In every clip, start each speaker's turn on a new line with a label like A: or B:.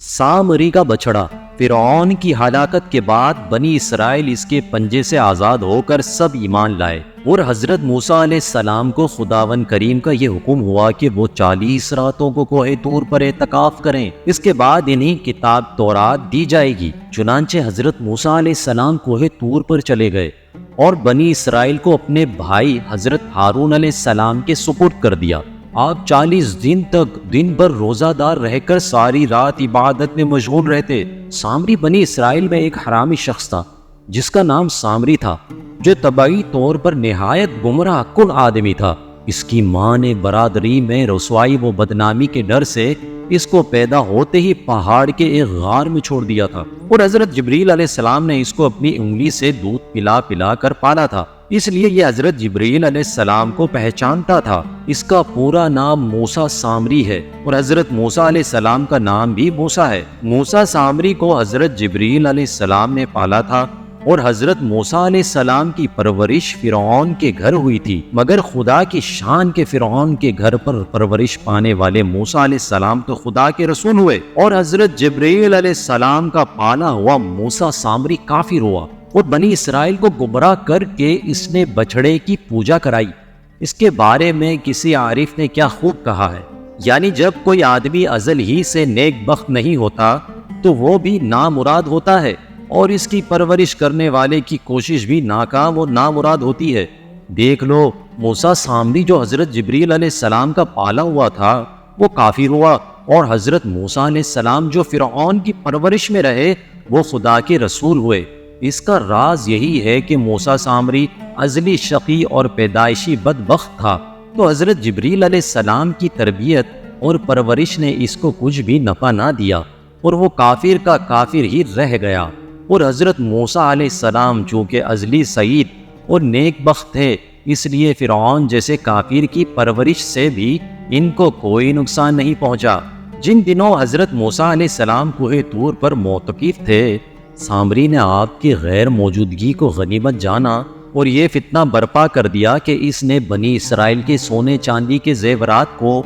A: سامری کا بچڑا۔ فرعون کی ہلاکت کے بعد بنی اسرائیل اس کے پنجے سے آزاد ہو کر سب ایمان لائے، اور حضرت موسیٰ علیہ السلام کو خداوند کریم کا یہ حکم ہوا کہ وہ 40 راتوں کو کوہ طور پر اعتکاف کریں، اس کے بعد انہیں کتاب تورات دی جائے گی۔ چنانچہ حضرت موسیٰ علیہ السلام کوہ طور پر چلے گئے اور بنی اسرائیل کو اپنے بھائی حضرت ہارون علیہ السلام کے سپرد کر دیا۔ آپ 40 دن تک دن بھر روزہ دار رہ کر ساری رات عبادت میں مشغول رہتے۔ سامری بنی اسرائیل میں ایک حرامی شخص تھا جس کا نام سامری تھا، جو طبعی طور پر نہایت گمراہ کن آدمی تھا۔ اس کی ماں نے برادری میں رسوائی و بدنامی کے ڈر سے اس کو پیدا ہوتے ہی پہاڑ کے ایک غار میں چھوڑ دیا تھا، اور حضرت جبریل علیہ السلام نے اس کو اپنی انگلی سے دودھ پلا پلا کر پالا تھا، اس لیے یہ حضرت جبریل علیہ السلام کو پہچانتا تھا۔ اس کا پورا نام موسیٰ سامری ہے، اور حضرت موسیٰ علیہ السلام کا نام بھی موسیٰ ہے۔ موسیٰ سامری کو حضرت جبریل علیہ السلام نے پالا تھا، اور حضرت موسیٰ علیہ السلام کی پرورش فرعون کے گھر ہوئی تھی، مگر خدا کی شان کے فرعون کے گھر پر پرورش پانے والے موسیٰ علیہ السلام تو خدا کے رسول ہوئے، اور حضرت جبریل علیہ السلام کا پالا ہوا موسیٰ سامری کافر ہوا، اور بنی اسرائیل کو گمراہ کر کے اس نے بچڑے کی پوجا کرائی۔ اس کے بارے میں کسی عارف نے کیا خوب کہا ہے، یعنی جب کوئی آدمی ازل ہی سے نیک بخت نہیں ہوتا تو وہ بھی نامراد ہوتا ہے، اور اس کی پرورش کرنے والے کی کوشش بھی ناکام اور نامراد ہوتی ہے۔ دیکھ لو، موسیٰ سامری جو حضرت جبریل علیہ السلام کا پالا ہوا تھا وہ کافر ہوا، اور حضرت موسیٰ علیہ السلام جو فرعون کی پرورش میں رہے وہ خدا کے رسول ہوئے۔ اس کا راز یہی ہے کہ موسیٰ سامری ازلی شقی اور پیدائشی بدبخت تھا، تو حضرت جبریل علیہ السلام کی تربیت اور پرورش نے اس کو کچھ بھی نفع نہ دیا، اور وہ کافر کا کافر ہی رہ گیا۔ اور حضرت موسیٰ علیہ السلام چونکہ ازلی سعید اور نیک بخت تھے، اس لیے فرعون جیسے کافر کی پرورش سے بھی ان کو کوئی نقصان نہیں پہنچا۔ جن دنوں حضرت موسیٰ علیہ السلام کوہ طور پر معتکف تھے، سامری نے آپ کی غیر موجودگی کو غنیمت جانا اور یہ فتنہ برپا کر دیا کہ اس نے بنی اسرائیل کے سونے چاندی کے زیورات کو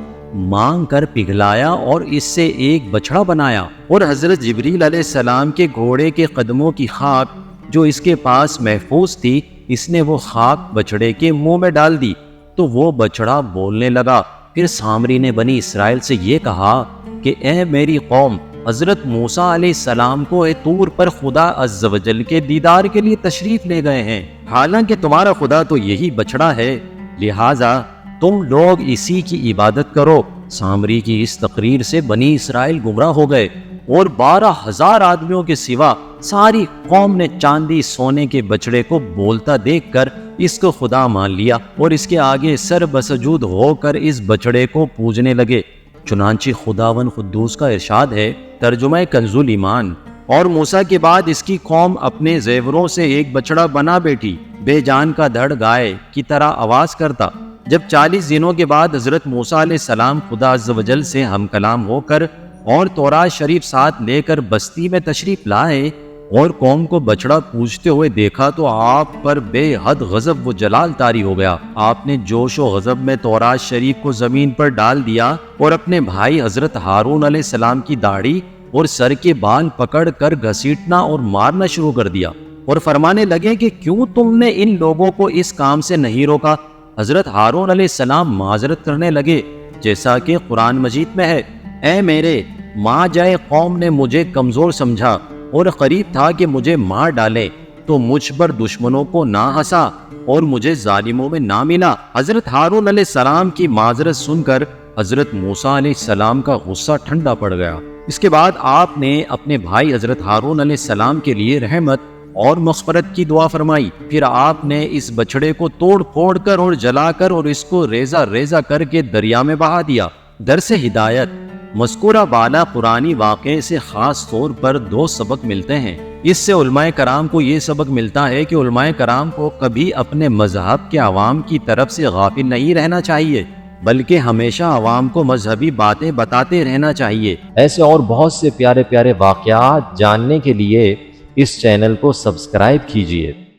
A: مانگ کر پگھلایا اور اس سے ایک بچڑا بنایا، اور حضرت جبریل علیہ السلام کے گھوڑے کے قدموں کی خاک جو اس کے پاس محفوظ تھی، اس نے وہ خاک بچڑے کے منہ میں ڈال دی تو وہ بچڑا بولنے لگا۔ پھر سامری نے بنی اسرائیل سے یہ کہا کہ اے میری قوم، حضرت موسیٰ علیہ السلام کو طور پر خدا عز و جل کے دیدار کے لیے تشریف لے گئے ہیں، حالانکہ تمہارا خدا تو یہی بچڑا ہے، لہٰذا تم لوگ اسی کی عبادت کرو۔ سامری کی اس تقریر سے بنی اسرائیل گمراہ ہو گئے، اور 12,000 آدمیوں کے سوا ساری قوم نے چاندی سونے کے بچڑے کو بولتا دیکھ کر اس کو خدا مان لیا، اور اس کے آگے سر بسجود ہو کر اس بچڑے کو پوجنے لگے۔ چنانچہ خداوند قدوس کا ارشاد ہے، ترجمہ کنز ایمان، اور موسیٰ کے بعد اس کی قوم اپنے زیوروں سے ایک بچڑا بنا بیٹھی، بے جان کا دھڑ گائے کی طرح آواز کرتا۔ جب 40 دنوں کے بعد حضرت موسیٰ علیہ السلام خدا عز و جل سے ہم کلام ہو کر اور تورات شریف ساتھ لے کر بستی میں تشریف لائے اور قوم کو بچڑا پوجتے ہوئے دیکھا تو آپ پر بے حد غضب و جلال طاری ہو گیا۔ آپ نے جوش و غضب میں تورات شریف کو زمین پر ڈال دیا اور اپنے بھائی حضرت ہارون علیہ السلام کی داڑھی اور سر کے بال پکڑ کر گھسیٹنا اور مارنا شروع کر دیا، اور فرمانے لگے کہ کیوں تم نے ان لوگوں کو اس کام سے نہیں روکا؟ حضرت ہارون علیہ السلام معذرت کرنے لگے، جیسا کہ قرآن مجید میں ہے، اے میرے ماں جائے قوم نے مجھے کمزور سمجھا اور قریب تھا کہ مجھے مار ڈالے، تو مجھ پر دشمنوں کو نہ ہنسا اور مجھے ظالموں میں نہ ملا۔ حضرت ہارون علیہ السلام کی معذرت سن کر حضرت موسیٰ علیہ السلام کا غصہ ٹھنڈا پڑ گیا۔ اس کے بعد آپ نے اپنے بھائی حضرت ہارون علیہ السلام کے لیے رحمت اور مغفرت کی دعا فرمائی۔ پھر آپ نے اس بچڑے کو توڑ پھوڑ کر اور جلا کر اور اس کو ریزہ ریزہ کر کے دریا میں بہا دیا۔ درس ہدایت، مذکورہ بالا قرآنی واقعے سے خاص طور پر 2 سبق ملتے ہیں۔ اس سے علماء کرام کو یہ سبق ملتا ہے کہ علماء کرام کو کبھی اپنے مذہب کے عوام کی طرف سے غافل نہیں رہنا چاہیے، بلکہ ہمیشہ عوام کو مذہبی باتیں بتاتے رہنا چاہیے۔ ایسے اور بہت سے پیارے پیارے واقعات جاننے کے لیے اس چینل کو سبسکرائب کیجیے۔